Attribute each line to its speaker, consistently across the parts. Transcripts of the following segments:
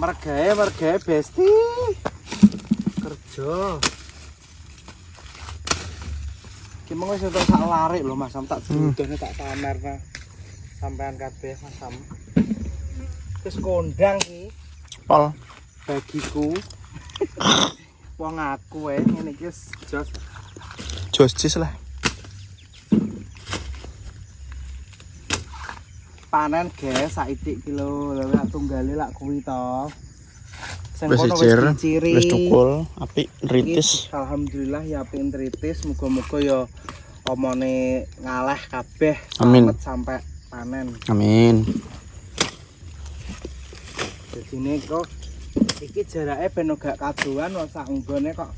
Speaker 1: Mergae besti. Kerja. Ki mung wis entuk sak larik lho Mas Sam tak judone tak pamerna. Sampean kabeh Mas Sam. Wis kondang ki.
Speaker 2: Pol.
Speaker 1: Bagiku. Wong aku ngene iki wis jos.
Speaker 2: Jos lah.
Speaker 1: Panen guys sak itik kilo lha tunggale lak kuwi to. Sing
Speaker 2: Wis
Speaker 1: kono
Speaker 2: diciri, wis tukul, apik nritis.
Speaker 1: Alhamdulillah ya apik nritis, muga-muga ya omone ngaleh kabeh
Speaker 2: Amin.
Speaker 1: Sampai panen.
Speaker 2: Amin.
Speaker 1: Dadine kok iki jarake ben gak kadoan wong sak nggone kok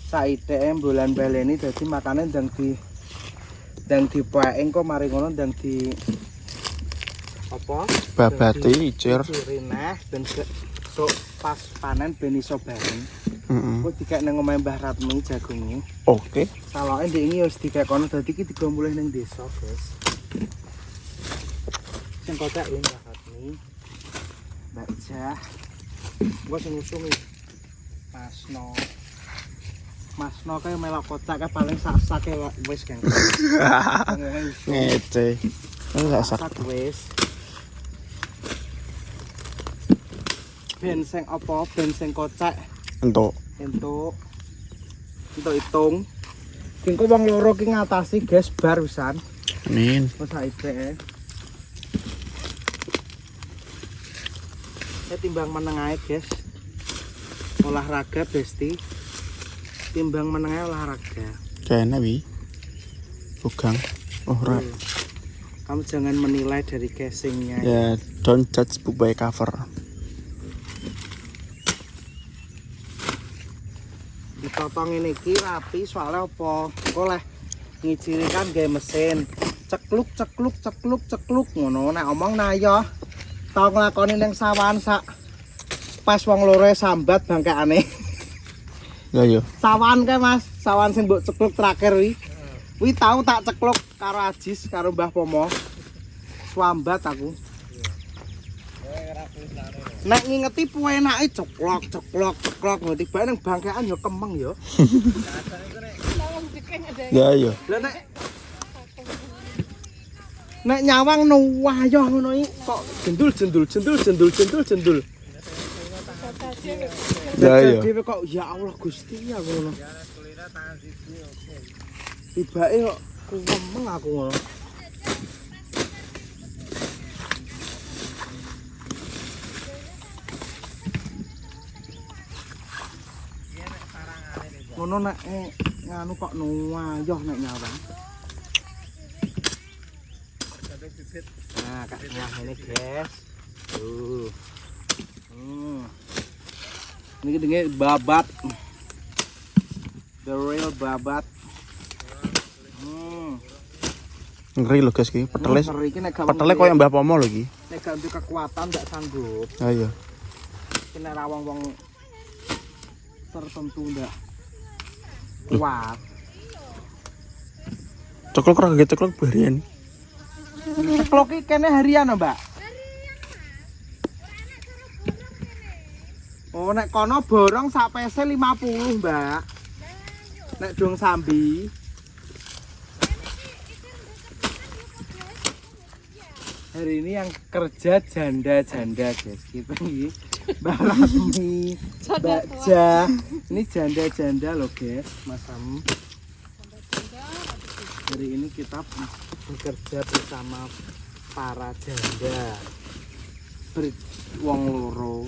Speaker 1: sak itike bulan baleni dadi makane ndang dipoeke kok mari ngono ndang di apa
Speaker 2: babati icir
Speaker 1: neh ben sok pas panen ben iso bareng. Kok dikek nang omahe Mbah Ratmi jagunge.
Speaker 2: Oke.
Speaker 1: Saloke ndek iki wis dikek kono dadi iki digo mulih ning desa, guys. Sing kotak iki Mbah Ratmi. Mbak Jah. Gua sing ngusung iki. Masno kae melok kocak kae paling sak-sak wis kan.
Speaker 2: Ngece.
Speaker 1: Sak wis. Ben sing kocak
Speaker 2: Entuk.
Speaker 1: entuk hitung. Ki kok wong loro ki ngatasi guys bar pisan.
Speaker 2: Amin.
Speaker 1: Wis saiki. Timbang meneng ae guys. Olahraga besti. Timbang meneng ae olahraga.
Speaker 2: Kayaknya wi. Bukan. Oh, rap.
Speaker 1: Kamu jangan menilai dari casingnya.
Speaker 2: Ya, don't judge book by cover.
Speaker 1: Ditotong ini iki rapi soalnya apa? Engko leh ngiciri kan gawe mesin. Cekluk ngono. Nek omong nah ya tau nglakoni ning sawan sak pas wong loro sambat bangkeane.
Speaker 2: Ya yo.
Speaker 1: Sawan kae Mas, sawan sing mbok cekluk terakhir wi. Wi tau tak cekluk karo Ajis karo Mbah Pomo. Swambat aku. Nek ngingeti puenake ceklok ngerti bae nang bangkean ya kemeng ya.
Speaker 2: Ya yo.
Speaker 1: Lah nek nyawang nuwayoh ngono iki kok jendul.
Speaker 2: Ya yo.
Speaker 1: Dhewe kok ya Allah Gusti ya ngono. Tibake kok kemeng aku ngono. Ngono nek nganu kok nuwayoh nek nyawang. Nah, kak ini guys. Ini dengan babat. The real babat.
Speaker 2: Ngeri lho guys iki, petele.
Speaker 1: Ngeri iki nek gak
Speaker 2: Petele koyo Mbah Pomo lho iki.
Speaker 1: nek gak duwe kekuatan ndak sanggup.
Speaker 2: Ayo.
Speaker 1: Iki nek ra wong tertentu ndak kuat.
Speaker 2: Ceklok ora kaget ceklok barian.
Speaker 1: Ceklok iki kene harian, Mbak. Oh, nek kono borong sak pese 50, Mbak. Nek dong sambi. Hari ini yang kerja janda-janda, guys. Kita ini Mbak Ratmi, Mbak Jah. Ini janda-janda loh, guys. Mas Sam. Hari ini kita bekerja bersama para janda. Wong loro.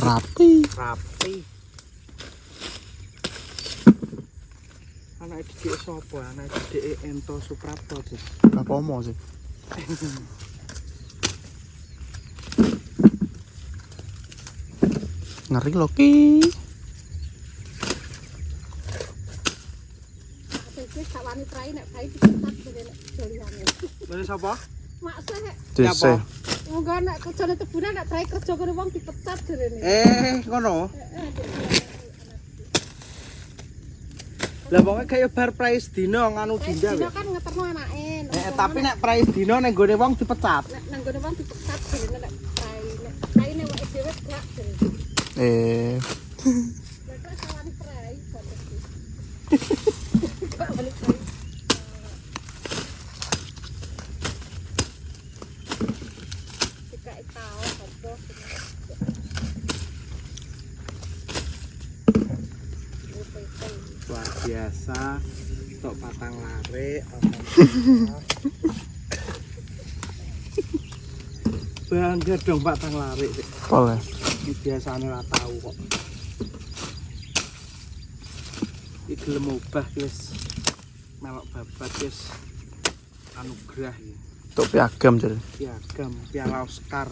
Speaker 2: Rapi.
Speaker 1: Rapi. Anak didik sapa? Anak didik Ento Suprapto sih.
Speaker 2: Gak pomo sih. Ngeri loh ki.
Speaker 1: Mana sapa?
Speaker 3: Maksudnya
Speaker 2: Dese.
Speaker 3: Moga nek kerjane tebunan nek trai kerja karo wong dipecat jarene.
Speaker 1: Ngono. Lah pokoke kaya bar price dino nganu dinda.
Speaker 3: Dino kan ngeterno anake.
Speaker 1: Tapi nek price dino nek gone wong dipecat.
Speaker 3: Nek nang gone wong dipecat jarene nek trai nek wek dhewe gak jarene. Nek kok sawani trai kok. Gak balik trai. Dikai tau apa.
Speaker 1: Luar biasa. Tok patang lare. Bangga dong patang lare.
Speaker 2: Boleh.
Speaker 1: Iki biasane ora tau kok. Iki gelem obah wis. Melok babat wis anugerah iki.
Speaker 2: Tok piagam jadi.
Speaker 1: Piagam Piala Oscar.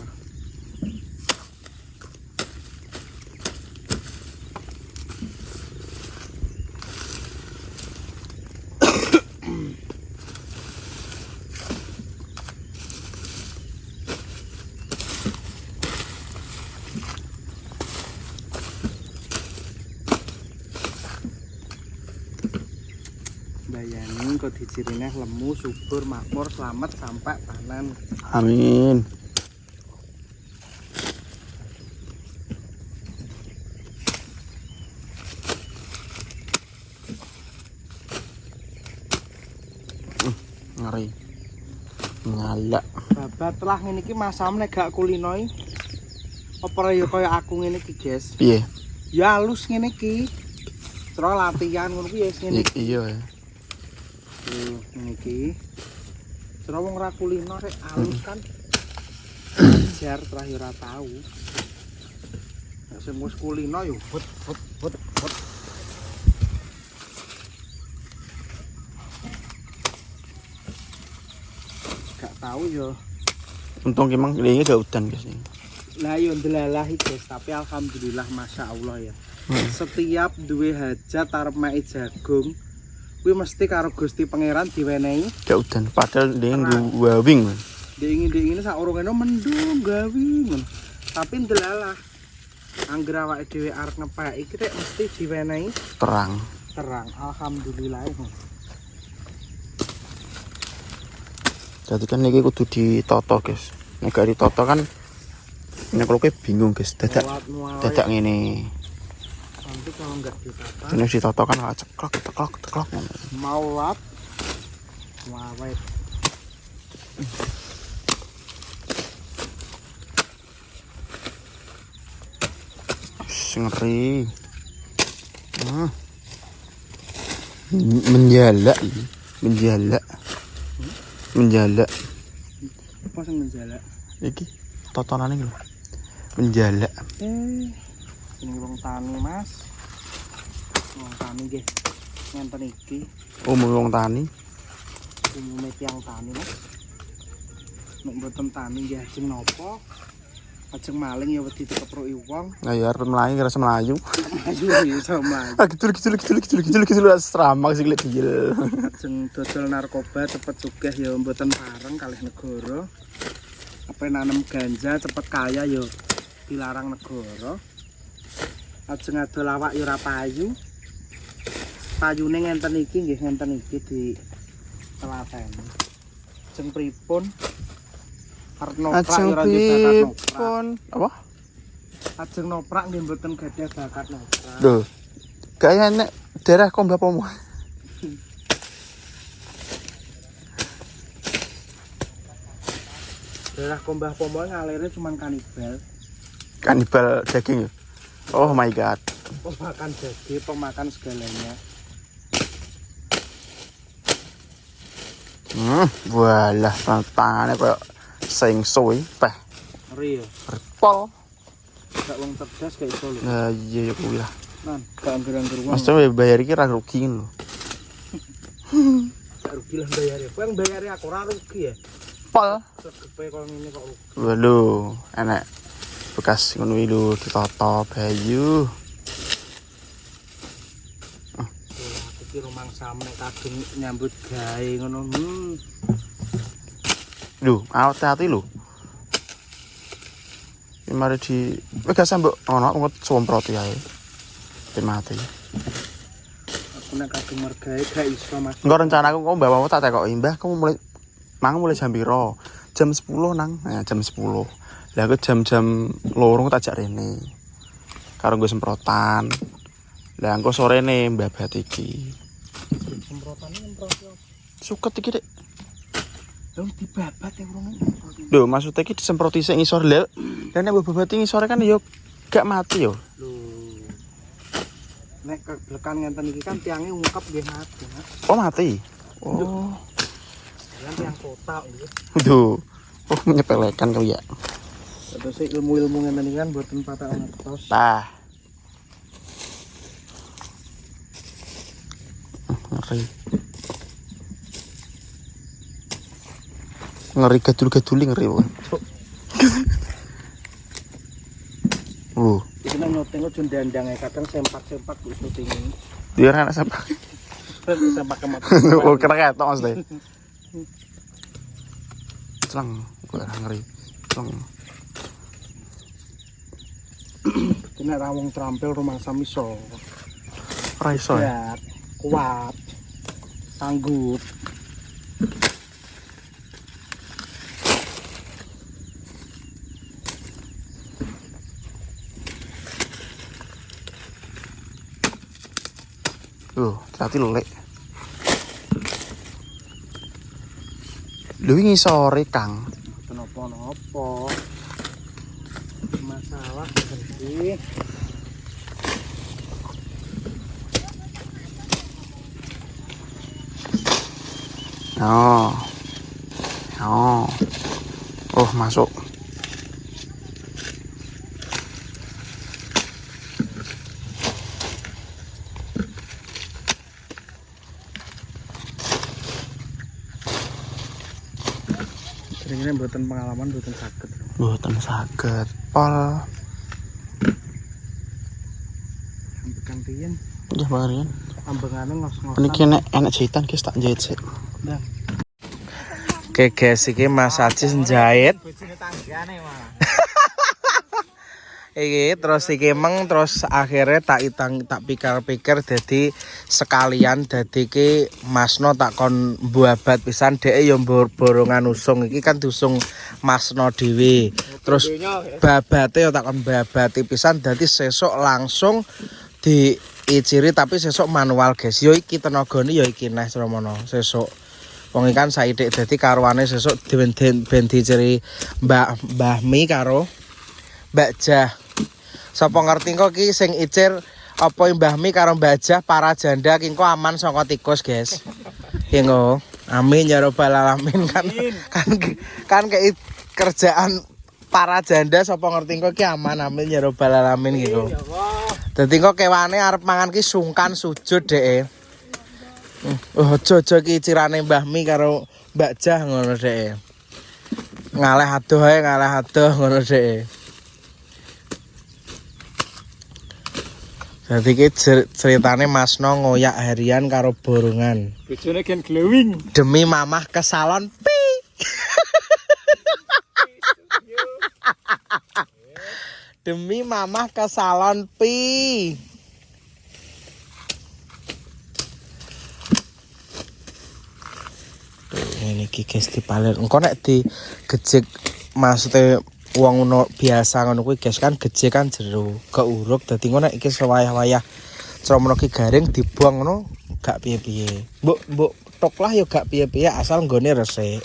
Speaker 1: Bayani kok dicirine lemu, subur, makmur, selamat sampai panen.
Speaker 2: Amin. Ngeri. Nyala.
Speaker 1: Babat lah ngene iki masam nek gak kulinoi. Apa ya kaya aku ngene iki, Guys?
Speaker 2: Piye?
Speaker 1: Ya halus ngene iki. Terus latihan ngono kuwi wis ngene iki.
Speaker 2: Iya ya.
Speaker 1: Ngene iki. Terus wong ra kulino rek halus kan. Jar terakhir ora tau. Nek sing wis kulino yo but. Gak tau yo.
Speaker 2: Untung ki mang ini gak udan guys.
Speaker 1: Lah yo ndelalah iki, Guys, tapi alhamdulillah masya Allah ya. Setiap duwe hajat arep mek jagung kuwi mesti karo Gusti Pangeran diwenehi
Speaker 2: Gak udan. Padahal dia ngawing.
Speaker 1: diingin sak urungene mendung gawi ngono. Tapi ndelalah angger awake dhewe arep ngepek iki rek mesti diwenehi
Speaker 2: Terang.
Speaker 1: Alhamdulillah.
Speaker 2: Jadi kan ini kudu ditoto guys. Nek gak ditoto kan ini kalau kayak bingung guys. Dadak ngene.
Speaker 1: Nanti kalau enggak ditata
Speaker 2: Ini ditoto kan malah ceklok.
Speaker 1: maulat wawet.
Speaker 2: Ngeri. Menjala.
Speaker 1: Apa sing menjala?
Speaker 2: Iki totonane lho. Menjala.
Speaker 1: Ini wong tani, Mas. Wong tani nggih. Ngenten iki
Speaker 2: Wong tani.
Speaker 1: umume tiyang tani, Mas. Nek mboten tani nggih ajeng napa? Ajeng maling ya wedi dikeproki wong.
Speaker 2: Nah ya arep mlayu rasa mlayu.
Speaker 1: Ayo iso mlayu.
Speaker 2: Ah gitu seramak sih lihat gil.
Speaker 1: Ajeng dodol narkoba cepet sugih ya mboten pareng kalih negara. Apa nanem ganja cepet kaya ya dilarang negara. Ajeng adol awak ya ora payu. Payune ngenten iki nggih ngenten iki di telateni. Ajeng pripun? Arep noprak ya ora nggih bakat noprak.
Speaker 2: Apa?
Speaker 1: Ajeng noprak nggih mboten gadah bakat noprak.
Speaker 2: Lho. Kaya nek daerah Kombah Pomo.
Speaker 1: Daerah Kombah Pomo ngalirnya cuma kanibal.
Speaker 2: Kanibal daging ya. Oh my god.
Speaker 1: Pemakan daging, pemakan segalanya.
Speaker 2: Walah tantane koyo sengso iki, peh.
Speaker 1: Ngeri ya.
Speaker 2: Pol.
Speaker 1: Gak wong cerdas kayak iso lho.
Speaker 2: Nah iya ya kuwi lah.
Speaker 1: Nan, gak angger-angger wong.
Speaker 2: Mas coba bayar iki ra rugi lho.
Speaker 1: Rugi lah bayarnya. Kowe yang bayarnya aku ora rugi ya.
Speaker 2: Pol.
Speaker 1: Segepe kok ngene kok rugi.
Speaker 2: Waduh, enak. Bekas ngono iki lho ditata bayu.
Speaker 1: Aku ki rumang sampe kadung nyambut gawe ngono.
Speaker 2: Lho, hati-hati lho. Iki mari di gak sambok ono ngut somprot ae. Mati.
Speaker 1: Aku nek kadung mergawe gak iso Mas.
Speaker 2: Engko rencanaku kok bawamu tak tekoki, Mbah, kamu mulai jam piro? Jam 10 nang. Nah, jam 10. Lah aku jam-jam 2 tak jak rene. Karo nggo semprotan. Lah engko sorene mbabat iki.
Speaker 1: Semprotane semprot yo.
Speaker 2: Suket iki, Dik.
Speaker 1: Lho dibabat ya urung.
Speaker 2: Lho, maksudnya iki disemproti sing ngisor lho. Lah nek mbabat ngisore kan yo gak mati yo.
Speaker 1: Lho. Nek keblekan ngenten iki kan tiange ungkep nggih mati, Mas.
Speaker 2: Oh, mati. Oh.
Speaker 1: Kan tiang kota nggih.
Speaker 2: Duh. Oh, menyepelekan kali ya.
Speaker 1: Terus ilmu-ilmu ngenten iki kan mboten patah ngertos.
Speaker 2: Tah. Ngeri. Ngeri gadul-gadul ngeri wae.
Speaker 1: Iki nang nyoteng ojo ndandang kadang sempak-sempak ku syuting.
Speaker 2: Biar anak sempak.
Speaker 1: Sempak kemat.
Speaker 2: Oh, kira ketok Mas Le. Clang, gue ngeri. Clang.
Speaker 1: Kena rawong trampil rumah samiso.
Speaker 2: Ora iso ya.
Speaker 1: Kuat. Sanggup.
Speaker 2: Hati lho, Lek. Lho wingi sore, Kang.
Speaker 1: Kenapa-napa? Masalah iki.
Speaker 2: Oh. Oh. Oh, masuk.
Speaker 1: Ini mboten pengalaman mboten saged.
Speaker 2: Mboten saged. Pol.
Speaker 1: Ambekan riyen.
Speaker 2: Nggih, Marian.
Speaker 1: Ambengane ngos-ngosan.
Speaker 2: Niki enak jahitan guys, tak jahit sik.
Speaker 1: Nah.
Speaker 2: Oke guys, iki Mas Ajis njahit.
Speaker 1: Bojone tanggane malah.
Speaker 2: Iki terus iki terus akhirnya tak pikir dadi sekalian dadi iki Masno tak kon buabat pisan dhek ya borongan usung iki kan diusung Masno dhewe. Terus babate ya tak kon babati pisan dadi sesuk langsung diiciri tapi sesuk manual guys. Yo iki tenagane yo iki neh Sromono sesuk. Wong ikan saidik dadi karuane sesuk ben diciri Mbah Mi karo Mbak Jah. Sapa ngerti kok ki sing icir apa Mbah Mi karo Mbak Jah para janda ki kok aman saka tikus, guys. Ki nggo. Amin ya rabbal alamin kan kayak kerjaan para janda sapa ngerti kok ki aman amin ya rabbal alamin gitu. Dadi kok kewane arep mangan ki sungkan sujud dhek. Ojo ki cirane Mbah Mi karo Mbak Jah ngono dhek. Ngaleh adoh ae ngono dhek. Jadi ki ceritane Masno ngoyak harian karo borongan.
Speaker 1: Bojone gen glowing.
Speaker 2: Demi mamah ke salon pi. Demi mamah ke salon pi. Ini ki guys dipalir. Engko nek digejek maksudnya wong ngono biasa ngono kuwi guys kan gece kan jero keuruk dadi ngono iki sewayah-wayah Sromono ki garing dibuang ngono gak piye-piye. Mbok tok lah ya gak piye-piye asal nggone resik.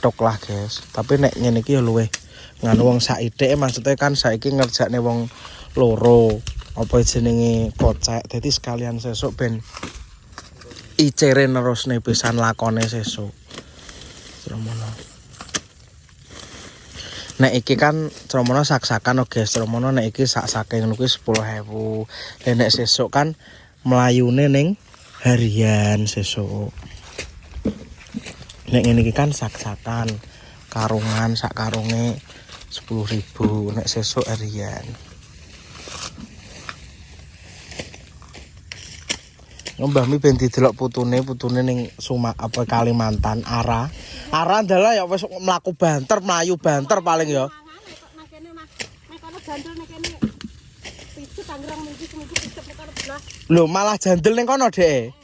Speaker 2: Tok lah guys. Tapi nek ngene iki ya luwih nganu wong saithike maksudnya kan saiki ngerjakne wong loro apa jenenge kocek. Dadi sekalian sesuk ben icere nerusne pisan lakone sesuk. Sromono. Nek iki kan Sromono sak-sakan oke Sromono nek iki sak-sake ngono kuwi 10.000. Lah nek sesuk kan mlayune ning harian sesuk. Nek ngene iki kan sak-sakan, karungan sak karunge 10.000, nek sesuk harian. Mbah Mi ben didelok putune ning Kalimantan, Ara ndalah ya wis mlaku banter, mlayu banter paling ya. Lho malah jandel ning kono Dek.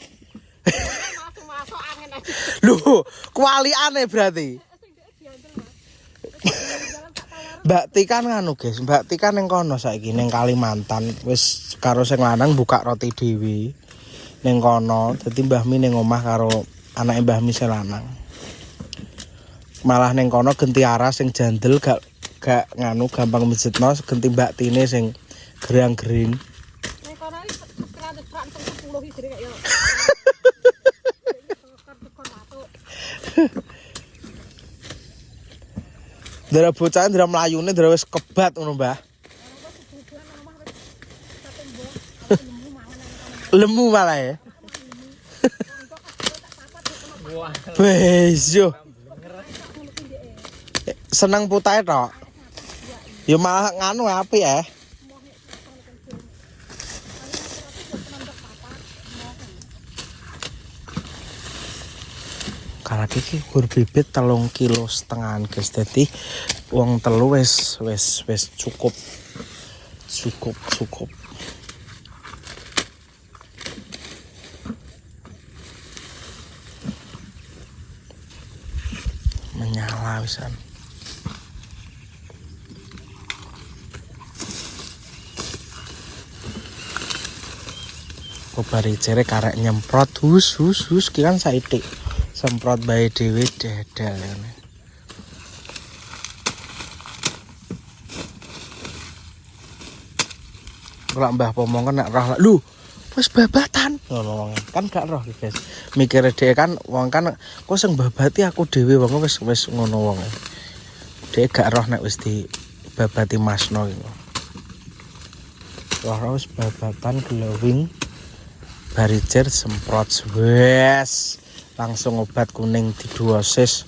Speaker 2: Lho kualiane berarti. Mbak Tika nganu guys, Mbak Tika ning kono saiki ning Kalimantan wis karo sing lanang buka roti dhewe. Ning kono, dadi Mbah Mi ning omah karo anake Mbah Mi sing lanang. Malah ning kono genti Ara sing jandel gak nganu gampang mijetno, genti Mbak Tine sing gerang-gering.
Speaker 3: Ning kono iki sekitar 10 iki ya.
Speaker 2: Ndara bocah ndara mlayune ndara wis kebat ngono, Mbah. Lemu malah ya. Wes yo. Seneng putahe tok. Yo malah nganu apik ya. Karena iki gur bibit 3,5 kilo guys. Dadi wong telu wis cukup. Menyala wisan. Bari jere karek nyemprot hus ki kan saithik. Semprot bae dhewe dedal ngene. Ora Mbah Pomong kan nek roh lho wis babatan ngono kan gak roh guys. Mikire dhewe kan wong kan kok sing babati aku dhewe wong wis ngono wong. Dhewe gak roh nek wis dibabati Masno iki. Roh wis babatan glowing barijer semprot wes langsung obat kuning di dosis